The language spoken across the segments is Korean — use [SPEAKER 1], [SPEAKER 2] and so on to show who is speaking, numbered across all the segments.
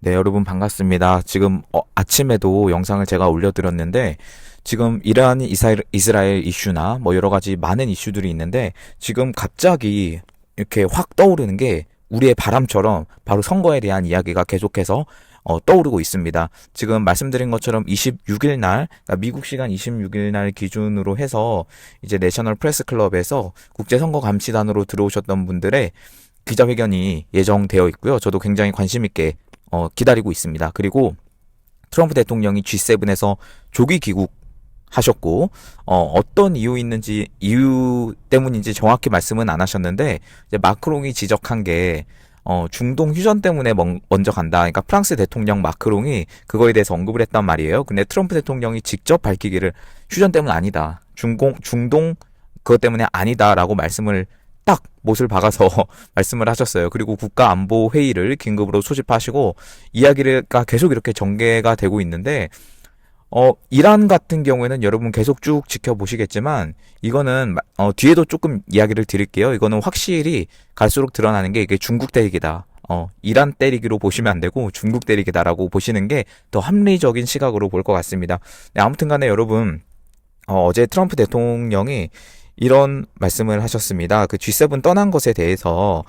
[SPEAKER 1] 네, 여러분 반갑습니다. 지금 아침에도 영상을 제가 올려드렸는데 지금 이란 이스라엘 이슈나 뭐 여러 가지 많은 이슈들이 있는데 지금 갑자기 이렇게 확 떠오르는 게 우리의 바람처럼 바로 선거에 대한 이야기가 계속해서 떠오르고 있습니다. 지금 말씀드린 것처럼 26일 날, 그러니까 미국 시간 26일 날 기준으로 해서 이제 내셔널 프레스 클럽에서 국제선거감시단으로 들어오셨던 분들의 기자회견이 예정되어 있고요. 저도 굉장히 관심 있게 기다리고 있습니다. 그리고 트럼프 대통령이 G7에서 조기 귀국하셨고 어떤 이유 때문인지 정확히 말씀은 안 하셨는데 이제 마크롱이 지적한 게 중동 휴전 때문에 먼저 간다. 그러니까 프랑스 대통령 마크롱이 그거에 대해서 언급을 했단 말이에요. 근데 트럼프 대통령이 직접 밝히기를 휴전 때문 아니다. 중동 그것 때문에 아니다라고 말씀을 딱 못을 박아서 말씀을 하셨어요. 그리고 국가안보회의를 긴급으로 소집하시고 이야기가 계속 이렇게 전개가 되고 있는데 이란 같은 경우에는 여러분 계속 쭉 지켜보시겠지만 이거는 뒤에도 조금 이야기를 드릴게요. 이거는 확실히 갈수록 드러나는 게 이게 중국 때리기다. 이란 때리기로 보시면 안 되고 중국 때리기다라고 보시는 게 더 합리적인 시각으로 볼 것 같습니다. 네, 아무튼 간에 여러분 어제 트럼프 대통령이 이런 말씀을 하셨습니다. 그 G7 떠난 것에 대해서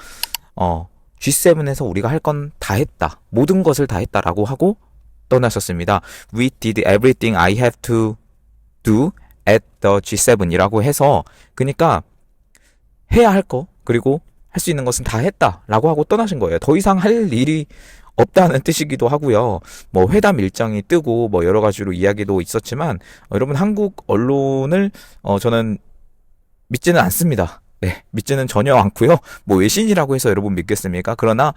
[SPEAKER 1] G7에서 우리가 할 건 다 했다. 모든 것을 다 했다라고 하고 떠나셨습니다. We did everything I have to do at the G7이라고 해서 그러니까 해야 할 거 그리고 할 수 있는 것은 다 했다라고 하고 떠나신 거예요. 더 이상 할 일이 없다는 뜻이기도 하고요. 뭐 회담 일정이 뜨고 뭐 여러 가지로 이야기도 있었지만 여러분 한국 언론을 저는 믿지는 않습니다. 네, 믿지는 전혀 않고요. 뭐 외신이라고 해서 여러분 믿겠습니까? 그러나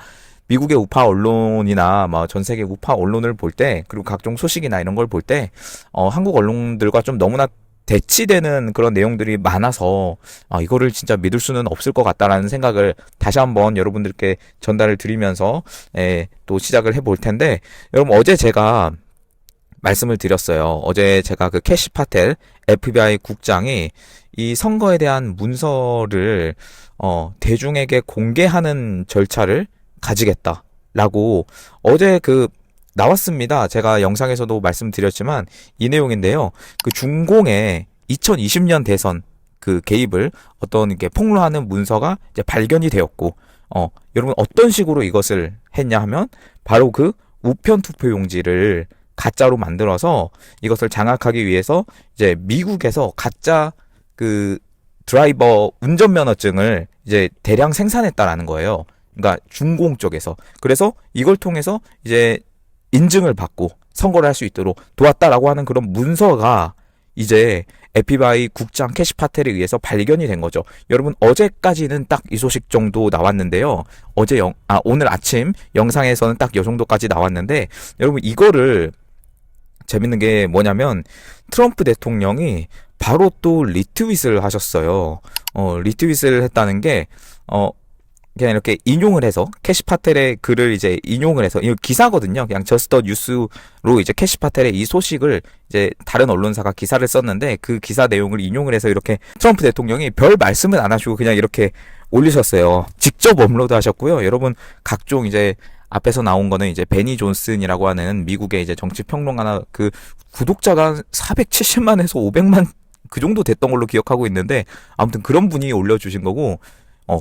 [SPEAKER 1] 미국의 우파 언론이나 뭐 전 세계 우파 언론을 볼 때, 그리고 각종 소식이나 이런 걸 볼 때, 한국 언론들과 좀 너무나 대치되는 그런 내용들이 많아서 이거를 진짜 믿을 수는 없을 것 같다라는 생각을 다시 한번 여러분들께 전달을 드리면서 또 시작을 해볼 텐데, 여러분 어제 제가 말씀을 드렸어요. 어제 제가 그 캐시 파텔 FBI 국장이 이 선거에 대한 문서를 대중에게 공개하는 절차를 가지겠다라고 어제 나왔습니다. 제가 영상에서도 말씀드렸지만 이 내용인데요. 그 중공의 2020년 대선 개입을 어떤 이렇게 폭로하는 문서가 이제 발견이 되었고, 여러분 어떤 식으로 이것을 했냐 하면 바로 그 우편 투표 용지를 가짜로 만들어서 이것을 장악하기 위해서 이제 미국에서 가짜 드라이버 운전면허증을 이제 대량 생산했다라는 거예요. 그러니까 중공 쪽에서. 그래서 이걸 통해서 이제 인증을 받고 선거를 할 수 있도록 도왔다라고 하는 그런 문서가 이제 FBI 국장 캐시 파텔에 의해서 발견이 된 거죠. 여러분 어제까지는 딱 이 소식 정도 나왔는데요. 오늘 아침 영상에서는 딱 이 정도까지 나왔는데 여러분 이거를 재밌는 게 뭐냐면 트럼프 대통령이 바로 또 리트윗을 하셨어요. 리트윗을 했다는 게 그냥 이렇게 인용을 해서 캐시 파텔의 글을 이제 인용을 해서 이거 기사거든요. 그냥 저스트 뉴스로 이제 캐시 파텔의 이 소식을 이제 다른 언론사가 기사를 썼는데 그 기사 내용을 인용을 해서 이렇게 트럼프 대통령이 별 말씀은 안 하시고 그냥 이렇게 올리셨어요. 직접 업로드 하셨고요. 여러분 각종 이제 앞에서 나온 거는 이제 베니 존슨이라고 하는 미국의 이제 정치 평론가나 구독자가 470만에서 500만 그 정도 됐던 걸로 기억하고 있는데 아무튼 그런 분이 올려주신 거고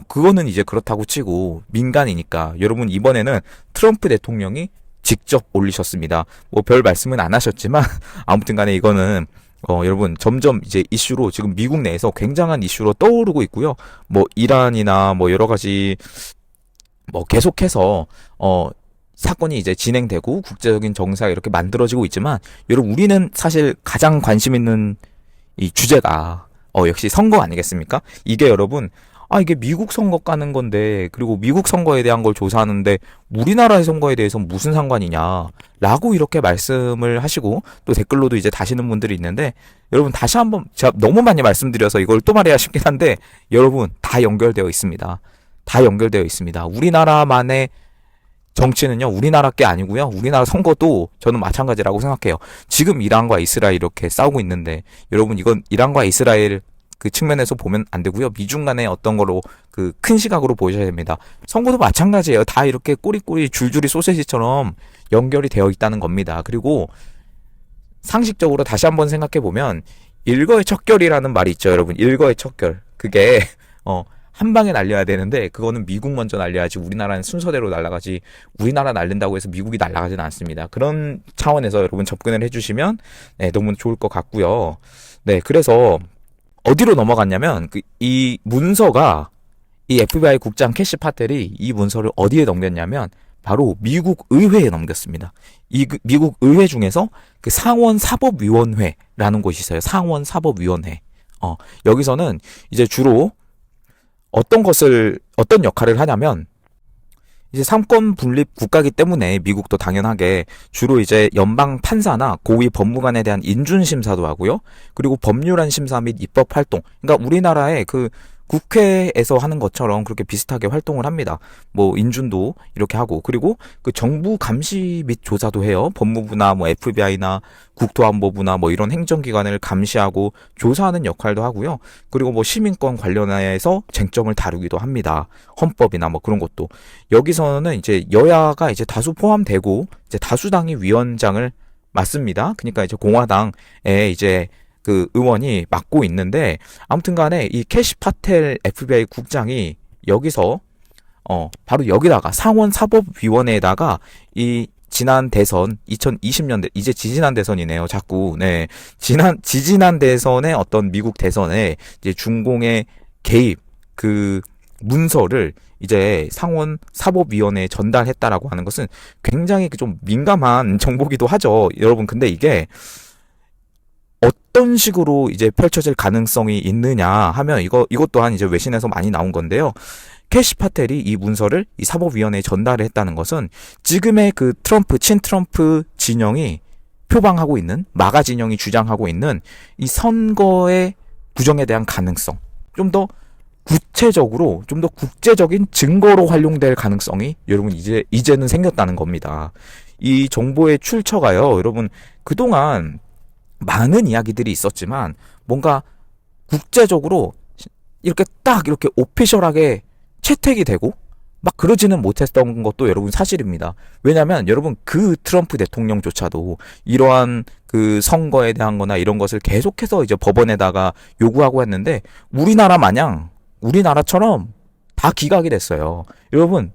[SPEAKER 1] 그거는 이제 그렇다고 치고 민간이니까 여러분 이번에는 트럼프 대통령이 직접 올리셨습니다. 뭐 별 말씀은 안 하셨지만 아무튼 간에 이거는 여러분 점점 이제 이슈로 지금 미국 내에서 굉장한 이슈로 떠오르고 있고요. 뭐 이란이나 뭐 여러 가지 뭐 계속해서 사건이 이제 진행되고 국제적인 정세가 이렇게 만들어지고 있지만 여러분 우리는 사실 가장 관심 있는 이 주제가 역시 선거 아니겠습니까? 이게 여러분 이게 미국 선거 까는 건데 그리고 미국 선거에 대한 걸 조사하는데 우리나라의 선거에 대해서 무슨 상관이냐 라고 이렇게 말씀을 하시고 또 댓글로도 이제 다시는 분들이 있는데 여러분 다시 한번 제가 너무 많이 말씀드려서 이걸 또 말해야 싶긴 한데 여러분 다 연결되어 있습니다. 다 연결되어 있습니다. 우리나라만의 정치는요 우리나라 게 아니고요. 우리나라 선거도 저는 마찬가지라고 생각해요. 지금 이란과 이스라엘 이렇게 싸우고 있는데 여러분 이건 이란과 이스라엘 그 측면에서 보면 안 되고요. 미중 간의 어떤 거로 그 큰 시각으로 보셔야 됩니다. 선거도 마찬가지예요. 다 이렇게 꼬리꼬리 줄줄이 소세지처럼 연결이 되어 있다는 겁니다. 그리고 상식적으로 다시 한번 생각해 보면 일거의척결이라는 말이 있죠, 여러분. 일거의척결. 그게 한 방에 날려야 되는데 그거는 미국 먼저 날려야지 우리나라는 순서대로 날아가지, 우리나라 날린다고 해서 미국이 날아가지는 않습니다. 그런 차원에서 여러분 접근을 해주시면 네, 너무 좋을 것 같고요. 네, 그래서 어디로 넘어갔냐면 이 문서가, 이 FBI 국장 캐시 파텔이 이 문서를 어디에 넘겼냐면 바로 미국 의회에 넘겼습니다. 미국 의회 중에서 그 상원사법위원회라는 곳이 있어요. 상원사법위원회. 여기서는 이제 주로 어떤 역할을 하냐면, 이제 삼권 분립 국가기 때문에 미국도 당연하게 주로 이제 연방 판사나 고위 법무관에 대한 인준 심사도 하고요. 그리고 법률안 심사 및 입법 활동. 그러니까 우리나라의 그 국회에서 하는 것처럼 그렇게 비슷하게 활동을 합니다. 뭐 인준도 이렇게 하고, 그리고 그 정부 감시 및 조사도 해요. 법무부나 뭐 FBI나 국토안보부나 뭐 이런 행정기관을 감시하고 조사하는 역할도 하고요. 그리고 뭐 시민권 관련해서 쟁점을 다루기도 합니다. 헌법이나 뭐 그런 것도. 여기서는 이제 여야가 이제 다수 포함되고 이제 다수당이 위원장을 맡습니다. 그러니까 이제 공화당에 이제 그 의원이 맡고 있는데, 아무튼 간에 이 캐시 파텔 FBI 국장이 여기서 바로 여기다가 상원사법위원회에다가 이 지난 대선 2020년대, 이제 지지난 대선이네요. 자꾸. 네. 지지난 대선의 어떤 미국 대선에 이제 중공의 개입 그 문서를 이제 상원사법위원회에 전달했다라고 하는 것은 굉장히 좀 민감한 정보기도 하죠. 여러분, 근데 이게 어떤 식으로 이제 펼쳐질 가능성이 있느냐 하면 이것 또한 이제 외신에서 많이 나온 건데요. 캐시 파텔이 이 문서를 이 사법위원회에 전달을 했다는 것은 지금의 그 친트럼프 진영이 표방하고 있는, 마가 진영이 주장하고 있는 이 선거의 부정에 대한 가능성, 좀 더 구체적으로, 좀 더 국제적인 증거로 활용될 가능성이 여러분 이제는 생겼다는 겁니다. 이 정보의 출처가요, 여러분, 그동안 많은 이야기들이 있었지만 뭔가 국제적으로 이렇게 딱 이렇게 오피셜하게 채택이 되고 막 그러지는 못했던 것도 여러분 사실입니다. 왜냐면 여러분, 그 트럼프 대통령조차도 이러한 그 선거에 대한 거나 이런 것을 계속해서 이제 법원에다가 요구하고 했는데 우리나라처럼 다 기각이 됐어요. 여러분,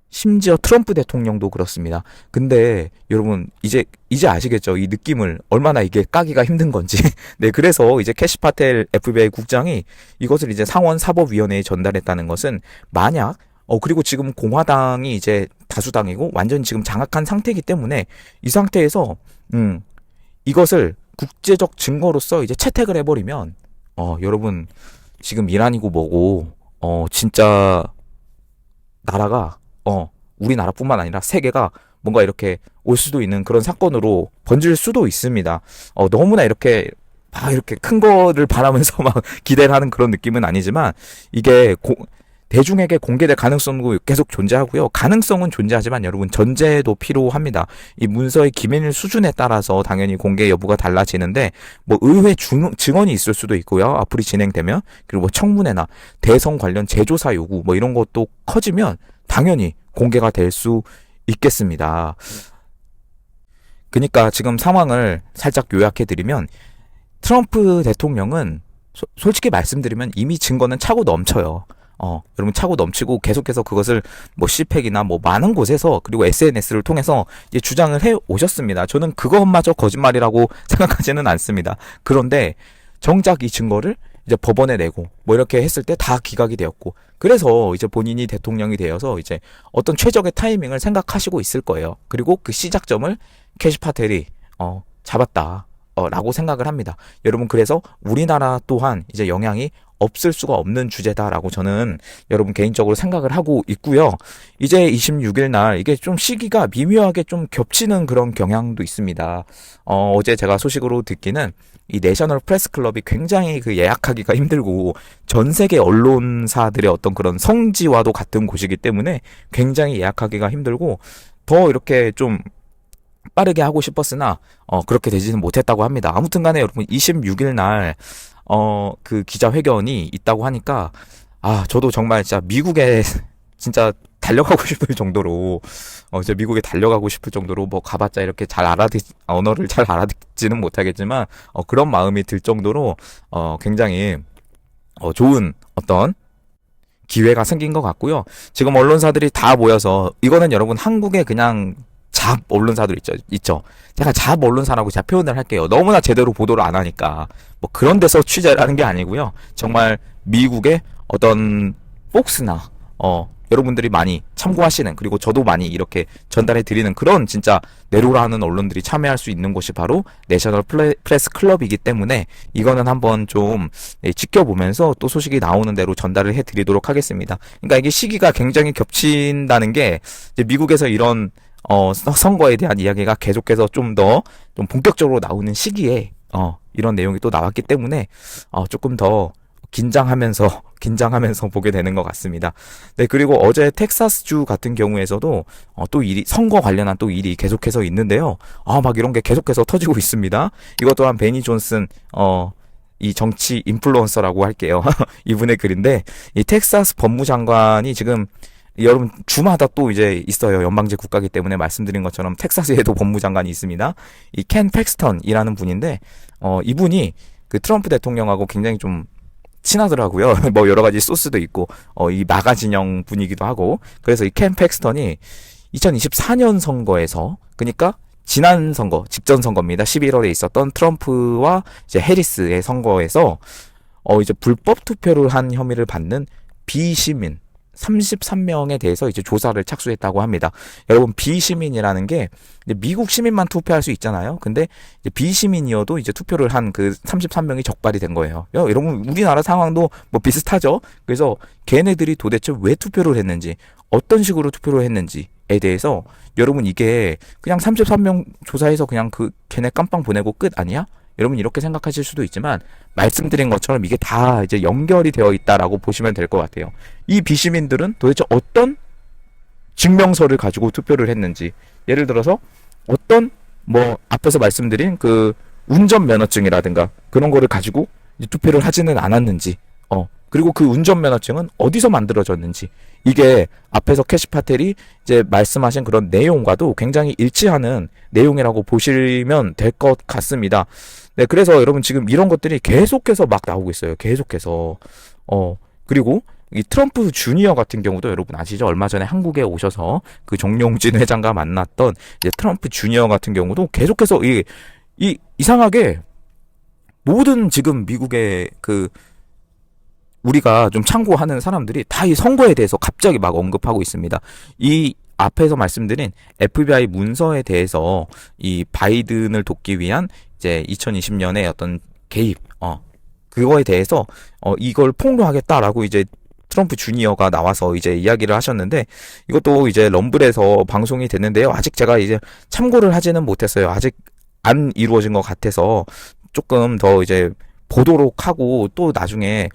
[SPEAKER 1] 심지어 트럼프 대통령도 그렇습니다. 근데 여러분, 이제 아시겠죠? 이 느낌을, 얼마나 이게 까기가 힘든 건지. 네, 그래서 이제 캐시 파텔 FBI 국장이 이것을 이제 상원사법위원회에 전달했다는 것은, 만약 그리고 지금 공화당이 이제 다수당이고 완전 지금 장악한 상태이기 때문에 이 상태에서 이것을 국제적 증거로서 이제 채택을 해버리면 여러분, 지금 이란이고 뭐고 진짜 나라가 우리나라뿐만 아니라 세계가 뭔가 이렇게 올 수도 있는 그런 사건으로 번질 수도 있습니다. 너무나 이렇게 큰 거를 바라면서 막 기대를 하는 그런 느낌은 아니지만, 이게 대중에게 공개될 가능성도 계속 존재하고요. 가능성은 존재하지만 여러분, 전제도 필요합니다. 이 문서의 기밀 수준에 따라서 당연히 공개 여부가 달라지는데, 뭐 의회 증언이 있을 수도 있고요. 앞으로 진행되면. 그리고 뭐 청문회나 대선 관련 재조사 요구 뭐 이런 것도 커지면 당연히 공개가 될 수 있겠습니다. 그러니까 지금 상황을 살짝 요약해드리면, 트럼프 대통령은 솔직히 말씀드리면 이미 증거는 차고 넘쳐요. 여러분, 차고 넘치고 계속해서 그것을 뭐 CPAC이나 뭐 많은 곳에서, 그리고 SNS를 통해서 이제 주장을 해 오셨습니다. 저는 그것마저 거짓말이라고 생각하지는 않습니다. 그런데 정작 이 증거를 이제 법원에 내고 뭐 이렇게 했을 때 다 기각이 되었고, 그래서 이제 본인이 대통령이 되어서 이제 어떤 최적의 타이밍을 생각하시고 있을 거예요. 그리고 그 시작점을 캐시 파텔이 잡았다 라고 생각을 합니다. 여러분, 그래서 우리나라 또한 이제 영향이 없을 수가 없는 주제다라고 저는 여러분 개인적으로 생각을 하고 있고요. 이제 26일 날 이게 좀 시기가 미묘하게 좀 겹치는 그런 경향도 있습니다. 어제 제가 소식으로 듣기는 이 내셔널 프레스 클럽이 굉장히 그 예약하기가 힘들고, 전 세계 언론사들의 어떤 그런 성지와도 같은 곳이기 때문에 굉장히 예약하기가 힘들고, 더 이렇게 좀 빠르게 하고 싶었으나 그렇게 되지는 못했다고 합니다. 아무튼 간에 여러분, 26일 날 그 기자회견이 있다고 하니까, 저도 정말 진짜 미국에 진짜 달려가고 싶을 정도로, 진짜 미국에 달려가고 싶을 정도로, 뭐, 가봤자 이렇게 언어를 잘 알아듣지는 못하겠지만, 그런 마음이 들 정도로, 굉장히, 좋은 어떤 기회가 생긴 것 같고요. 지금 언론사들이 다 모여서, 이거는 여러분 한국의 그냥 잡 언론사들 있죠. 제가 잡 언론사라고 제가 표현을 할게요. 너무나 제대로 보도를 안 하니까. 뭐 그런 데서 취재를 하는 게 아니고요. 정말 미국의 어떤 폭스나, 여러분들이 많이 참고하시는, 그리고 저도 많이 이렇게 전달해 드리는 그런 진짜 내로라 하는 언론들이 참여할 수 있는 곳이 바로 내셔널 프레스 클럽이기 때문에 이거는 한번 좀 지켜보면서 또 소식이 나오는 대로 전달을 해 드리도록 하겠습니다. 그러니까 이게 시기가 굉장히 겹친다는 게 이제 미국에서 이런 선거에 대한 이야기가 계속해서 좀 더 좀 본격적으로 나오는 시기에 이런 내용이 또 나왔기 때문에 조금 더 긴장하면서 보게 되는 것 같습니다. 네, 그리고 어제 텍사스주 같은 경우에서도 또 선거 관련한 또 일이 계속해서 있는데요. 막 이런 게 계속해서 터지고 있습니다. 이것 또한 베니 존슨, 이 정치 인플루언서라고 할게요. 이분의 글인데, 이 텍사스 법무장관이 지금 여러분 주마다 또 이제 있어요. 연방제 국가이기 때문에 말씀드린 것처럼 텍사스에도 법무장관이 있습니다. 이 켄 팩스턴이라는 분인데, 이분이 그 트럼프 대통령하고 굉장히 좀 친하더라고요. 뭐 여러 가지 소스도 있고, 이 마가 진영 분이기도 하고. 그래서 이 켄 팩스턴이 2024년 선거에서, 그러니까 지난 선거, 직전 선거입니다. 11월에 있었던 트럼프와 이제 해리스의 선거에서 이제 불법 투표를 한 혐의를 받는 비시민 33명에 대해서 이제 조사를 착수했다고 합니다. 여러분, 비시민이라는 게 미국 시민만 투표할 수 있잖아요. 근데 이제 비시민이어도 이제 투표를 한 그 33명이 적발이 된 거예요. 여러분, 우리나라 상황도 뭐 비슷하죠? 그래서 걔네들이 도대체 왜 투표를 했는지, 어떤 식으로 투표를 했는지에 대해서 여러분, 이게 그냥 33명 조사해서 그냥 걔네 깜빵 보내고 끝 아니야? 여러분, 이렇게 생각하실 수도 있지만 말씀드린 것처럼 이게 다 이제 연결이 되어 있다라고 보시면 될 것 같아요. 이 비시민들은 도대체 어떤 증명서를 가지고 투표를 했는지, 예를 들어서 어떤 뭐 앞에서 말씀드린 그 운전면허증이라든가 그런 거를 가지고 투표를 하지는 않았는지, 그리고 그 운전면허증은 어디서 만들어졌는지, 이게 앞에서 캐시 파텔이 이제 말씀하신 그런 내용과도 굉장히 일치하는 내용이라고 보시면 될 것 같습니다. 네, 그래서 여러분 지금 이런 것들이 계속해서 막 나오고 있어요. 계속해서. 그리고 이 트럼프 주니어 같은 경우도 여러분 아시죠? 얼마 전에 한국에 오셔서 그 정용진 회장과 만났던 이제 트럼프 주니어 같은 경우도 계속해서 이상하게 모든 지금 미국의 우리가 좀 참고하는 사람들이 다 이 선거에 대해서 갑자기 막 언급하고 있습니다. 이 앞에서 말씀드린 FBI 문서에 대해서 이 바이든을 돕기 위한 이제 2020년에 어떤 개입, 그거에 대해서 이걸 폭로하겠다라고 이제 트럼프 주니어가 나와서 이제 이야기를 하셨는데, 이것도 이제 럼블에서 방송이 됐는데요. 아직 제가 이제 참고를 하지는 못했어요. 아직 안 이루어진 것 같아서 조금 더 이제 보도록 하고 또 나중에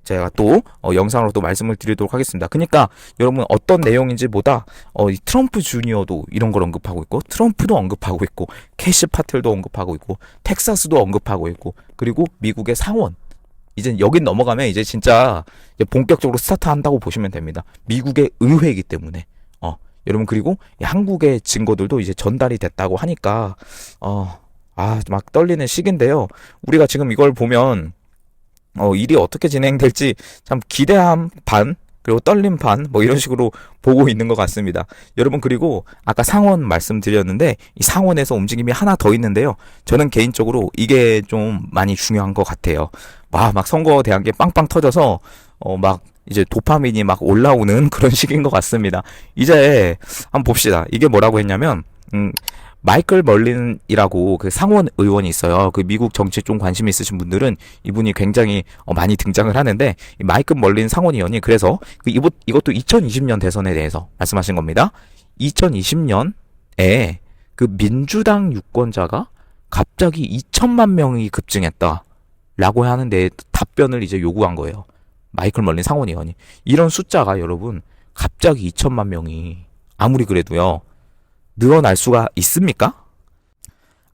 [SPEAKER 1] 제가 또 영상으로 또 말씀을 드리도록 하겠습니다. 그러니까 여러분 어떤 내용인지 보다 이 트럼프 주니어도 이런 걸 언급하고 있고, 트럼프도 언급하고 있고, 캐시 파텔도 언급하고 있고, 텍사스도 언급하고 있고, 그리고 미국의 상원, 이제 여긴 넘어가면 이제 진짜 이제 본격적으로 스타트한다고 보시면 됩니다. 미국의 의회이기 때문에 여러분, 그리고 한국의 증거들도 이제 전달이 됐다고 하니까 막 떨리는 시기인데요. 우리가 지금 이걸 보면 일이 어떻게 진행될지 참 기대함 반, 그리고 떨림 반, 뭐 이런 식으로 보고 있는 것 같습니다. 여러분, 그리고 아까 상원 말씀드렸는데 이 상원에서 움직임이 하나 더 있는데요. 저는 개인적으로 이게 좀 많이 중요한 것 같아요. 막 선거에 대한 게 빵빵 터져서 막 이제 도파민이 막 올라오는 그런 시기인 것 같습니다. 이제 한번 봅시다. 이게 뭐라고 했냐면 마이클 멀린이라고 그 상원 의원이 있어요. 그 미국 정치에 좀 관심 있으신 분들은 이분이 굉장히 많이 등장을 하는데, 이 마이클 멀린 상원 의원이 그래서 이것도 2020년 대선에 대해서 말씀하신 겁니다. 2020년에 그 민주당 유권자가 갑자기 2천만 명이 급증했다라고 하는데 답변을 이제 요구한 거예요. 마이클 멀린 상원 의원이. 이런 숫자가 여러분 갑자기 2천만 명이 아무리 그래도요 늘어날 수가 있습니까?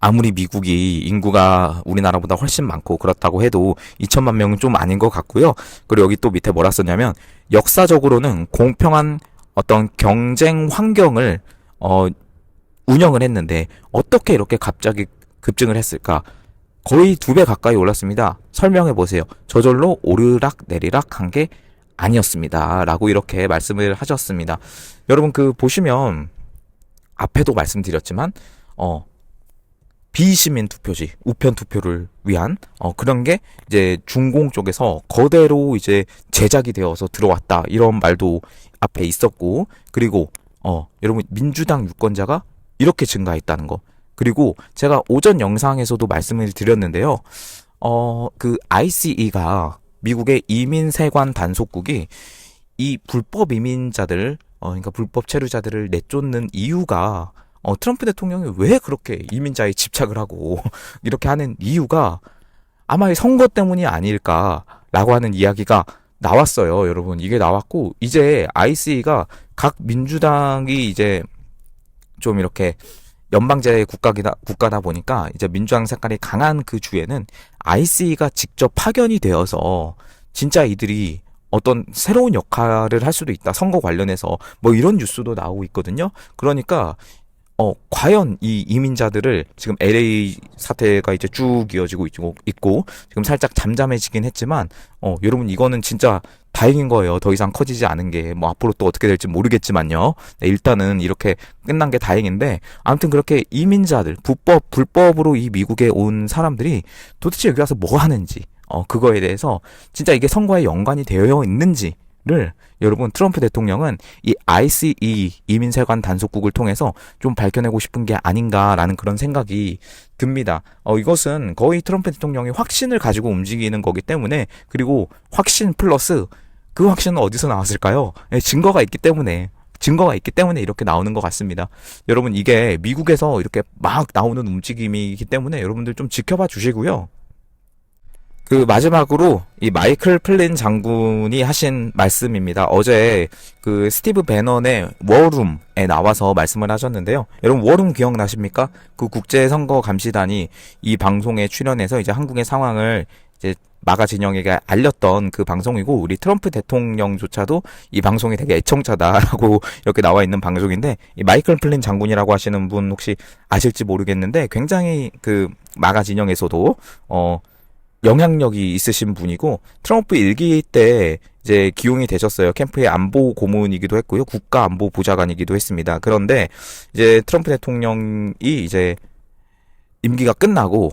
[SPEAKER 1] 아무리 미국이 인구가 우리나라보다 훨씬 많고 그렇다고 해도 2천만 명은 좀 아닌 것 같고요. 그리고 여기 또 밑에 뭐라 썼냐면 역사적으로는 공평한 어떤 경쟁 환경을 운영을 했는데 어떻게 이렇게 갑자기 급증을 했을까? 거의 2배 가까이 올랐습니다. 설명해 보세요. 저절로 오르락 내리락 한 게 아니었습니다. 라고 이렇게 말씀을 하셨습니다. 여러분 보시면 앞에도 말씀드렸지만 비시민 투표지, 우편 투표를 위한 그런 게 이제 중공 쪽에서 거대로 이제 제작이 되어서 들어왔다. 이런 말도 앞에 있었고, 그리고 여러분 민주당 유권자가 이렇게 증가했다는 거. 그리고 제가 오전 영상에서도 말씀을 드렸는데요. ICE가 미국의 이민 세관 단속국이 이 불법 이민자들, 그러니까 불법 체류자들을 내쫓는 이유가 트럼프 대통령이 왜 그렇게 이민자에 집착을 하고 이렇게 하는 이유가 아마 선거 때문이 아닐까라고 하는 이야기가 나왔어요, 여러분. 이게 나왔고 이제 ICE가 각 민주당이 이제 좀 이렇게 연방제 국가다 보니까 이제 민주당 색깔이 강한 그 주에는 ICE가 직접 파견이 되어서 진짜 이들이 어떤 새로운 역할을 할 수도 있다. 선거 관련해서 뭐 이런 뉴스도 나오고 있거든요. 그러니까 과연 이 이민자들을 지금 LA 사태가 이제 쭉 이어지고 있고 지금 살짝 잠잠해지긴 했지만 여러분 이거는 진짜 다행인 거예요. 더 이상 커지지 않은 게 뭐 앞으로 또 어떻게 될지 모르겠지만요. 네, 일단은 이렇게 끝난 게 다행인데 아무튼 그렇게 이민자들 불법으로 이 미국에 온 사람들이 도대체 여기 와서 뭐 하는지 그거에 대해서 진짜 이게 선거에 연관이 되어 있는지를 여러분 트럼프 대통령은 이 ICE 이민세관 단속국을 통해서 좀 밝혀내고 싶은 게 아닌가라는 그런 생각이 듭니다. 이것은 거의 트럼프 대통령이 확신을 가지고 움직이는 거기 때문에 그리고 확신 플러스 그 확신은 어디서 나왔을까요? 증거가 있기 때문에 이렇게 나오는 것 같습니다. 여러분 이게 미국에서 이렇게 막 나오는 움직임이기 때문에 여러분들 좀 지켜봐 주시고요. 마지막으로 이 마이클 플린 장군이 하신 말씀입니다. 어제 스티브 배넌의 워룸에 나와서 말씀을 하셨는데요. 여러분 워룸 기억나십니까? 국제선거감시단이 이 방송에 출연해서 이제 한국의 상황을 이제 마가 진영에게 알렸던 그 방송이고 우리 트럼프 대통령조차도 이 방송이 되게 애청자다라고 이렇게 나와 있는 방송인데 이 마이클 플린 장군이라고 하시는 분 혹시 아실지 모르겠는데 굉장히 마가 진영에서도 영향력이 있으신 분이고 트럼프 일기 때 이제 기용이 되셨어요. 캠프의 안보 고문이기도 했고요. 국가 안보 보좌관이기도 했습니다. 그런데 이제 트럼프 대통령이 이제 임기가 끝나고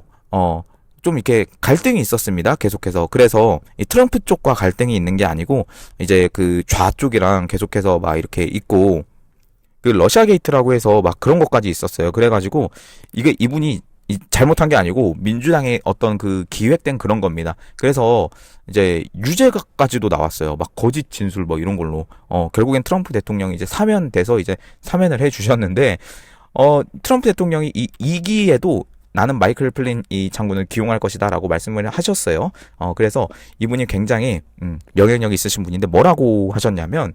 [SPEAKER 1] 좀 이렇게 갈등이 있었습니다. 계속해서. 그래서 이 트럼프 쪽과 갈등이 있는 게 아니고 이제 좌쪽이랑 계속해서 막 이렇게 있고 러시아 게이트라고 해서 막 그런 것까지 있었어요. 그래가지고 이분이 잘못한 게 아니고 민주당의 어떤 기획된 그런 겁니다. 그래서 이제 유죄까지도 나왔어요. 막 거짓 진술 뭐 이런 걸로. 결국엔 트럼프 대통령이 이제 사면돼서 이제 사면을 해 주셨는데 트럼프 대통령이 이 2기에도 나는 마이클 플린 이 장군을 기용할 것이다라고 말씀을 하셨어요. 그래서 이분이 굉장히 영향력이 있으신 분인데 뭐라고 하셨냐면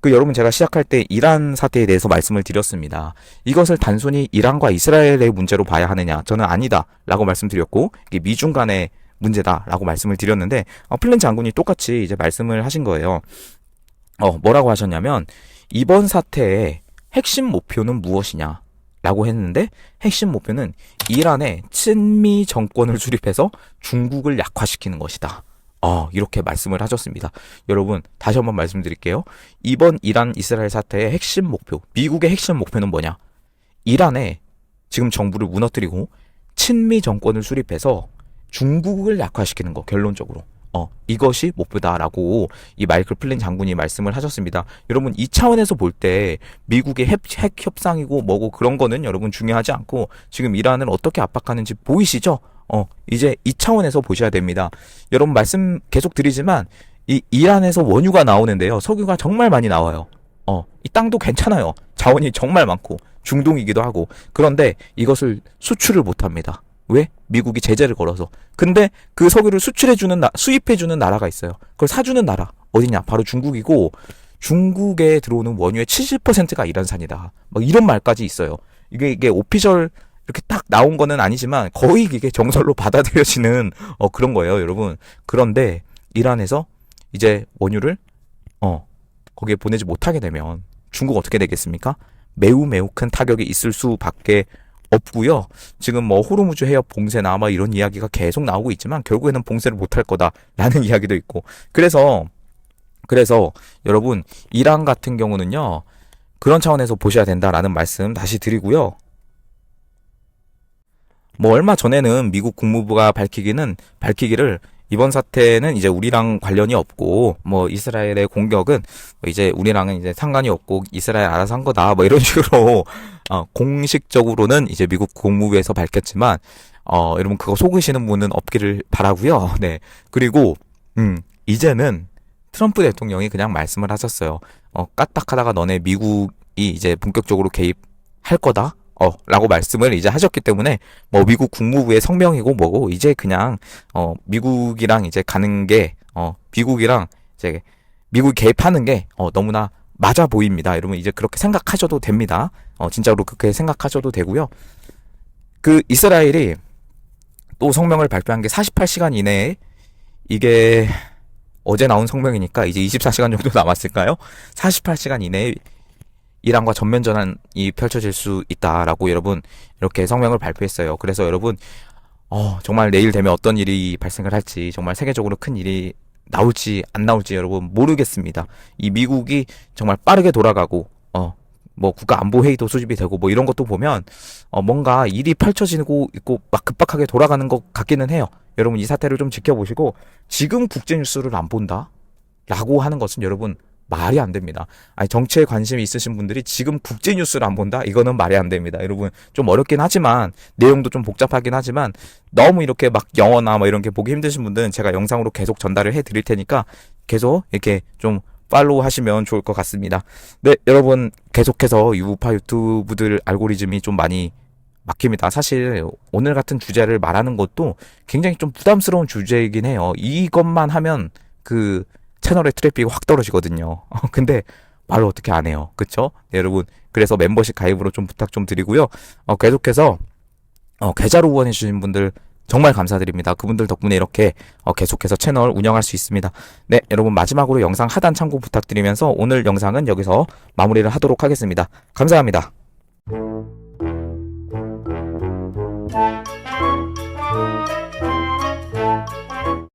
[SPEAKER 1] 여러분 제가 시작할 때 이란 사태에 대해서 말씀을 드렸습니다. 이것을 단순히 이란과 이스라엘의 문제로 봐야 하느냐? 저는 아니다 라고 말씀드렸고 이게 미중 간의 문제다 라고 말씀을 드렸는데 플린 장군이 똑같이 이제 말씀을 하신 거예요. 뭐라고 하셨냐면 이번 사태의 핵심 목표는 무엇이냐? 라고 했는데 핵심 목표는 이란의 친미 정권을 수립해서 중국을 약화시키는 것이다. 이렇게 말씀을 하셨습니다. 여러분 다시 한번 말씀드릴게요. 이번 이란 이스라엘 사태의 핵심 목표, 미국의 핵심 목표는 뭐냐? 이란의 지금 정부를 무너뜨리고 친미 정권을 수립해서 중국을 약화시키는 거, 결론적으로. 이것이 목표다라고 이 마이클 플린 장군이 말씀을 하셨습니다. 여러분 이 차원에서 볼 때 미국의 핵 협상이고 뭐고 그런 거는 여러분 중요하지 않고 지금 이란을 어떻게 압박하는지 보이시죠? 이제 이 차원에서 보셔야 됩니다. 여러분 말씀 계속 드리지만 이 이란에서 원유가 나오는데요. 석유가 정말 많이 나와요. 이 땅도 괜찮아요. 자원이 정말 많고 중동이기도 하고. 그런데 이것을 수출을 못 합니다. 왜? 미국이 제재를 걸어서. 근데 그 석유를 수입해주는 나라가 있어요. 그걸 사주는 나라 어디냐? 바로 중국이고 중국에 들어오는 원유의 70%가 이란산이다. 막 이런 말까지 있어요. 이게 오피셜 이렇게 딱 나온 거는 아니지만 거의 이게 정설로 받아들여지는 그런 거예요, 여러분. 그런데 이란에서 이제 원유를 거기에 보내지 못하게 되면 중국 어떻게 되겠습니까? 매우 매우 큰 타격이 있을 수밖에 없고요. 지금 뭐 호르무즈 해협 봉쇄나 막 이런 이야기가 계속 나오고 있지만 결국에는 봉쇄를 못할 거다라는 이야기도 있고. 그래서 여러분 이란 같은 경우는요. 그런 차원에서 보셔야 된다라는 말씀 다시 드리고요. 뭐 얼마 전에는 미국 국무부가 밝히기를 이번 사태는 이제 우리랑 관련이 없고 뭐 이스라엘의 공격은 이제 우리랑은 이제 상관이 없고 이스라엘 알아서 한 거다 뭐 이런 식으로 공식적으로는 이제 미국 국무부에서 밝혔지만 여러분 그거 속으시는 분은 없기를 바라고요. 네. 그리고 이제는 트럼프 대통령이 그냥 말씀을 하셨어요. 까딱하다가 너네 미국이 이제 본격적으로 개입할 거다. 라고 말씀을 이제 하셨기 때문에, 뭐, 미국 국무부의 성명이고 뭐고, 이제 그냥, 미국이랑 이제 가는 게, 미국이랑 이제, 미국이 개입하는 게, 너무나 맞아 보입니다. 여러분, 이제 그렇게 생각하셔도 됩니다. 진짜로 그렇게 생각하셔도 되고요. 그, 이스라엘이 또 성명을 발표한 게 48시간 이내에, 이게, 어제 나온 성명이니까 이제 24시간 정도 남았을까요? 48시간 이내에 이란과 전면전이 펼쳐질 수 있다라고 여러분 이렇게 성명을 발표했어요. 그래서 여러분 정말 내일 되면 어떤 일이 발생을 할지 정말 세계적으로 큰 일이 나올지 안 나올지 여러분 모르겠습니다. 이 미국이 정말 빠르게 돌아가고 뭐 국가안보회의도 수집이 되고 뭐 이런 것도 보면 뭔가 일이 펼쳐지고 있고 막 급박하게 돌아가는 것 같기는 해요. 여러분 이 사태를 좀 지켜보시고 지금 국제뉴스를 안 본다? 라고 하는 것은 여러분 말이 안 됩니다. 아니 정치에 관심이 있으신 분들이 지금 국제뉴스를 안 본다? 이거는 말이 안 됩니다. 여러분 좀 어렵긴 하지만 내용도 좀 복잡하긴 하지만 너무 이렇게 막 영어나 뭐 이런 게 보기 힘드신 분들은 제가 영상으로 계속 전달을 해 드릴 테니까 계속 이렇게 좀 팔로우 하시면 좋을 것 같습니다. 네, 여러분 계속해서 유우파 유튜브들 알고리즘이 좀 많이 막힙니다. 사실 오늘 같은 주제를 말하는 것도 굉장히 좀 부담스러운 주제이긴 해요. 이것만 하면 그 채널의 트래픽이 확 떨어지거든요. 근데 말을 어떻게 안 해요. 그쵸? 네, 여러분 그래서 멤버십 가입으로 좀 부탁 좀 드리고요. 계속해서 계좌로 후원해 주신 분들 정말 감사드립니다. 그분들 덕분에 이렇게 계속해서 채널 운영할 수 있습니다. 네, 여러분 마지막으로 영상 하단 참고 부탁드리면서 오늘 영상은 여기서 마무리를 하도록 하겠습니다. 감사합니다.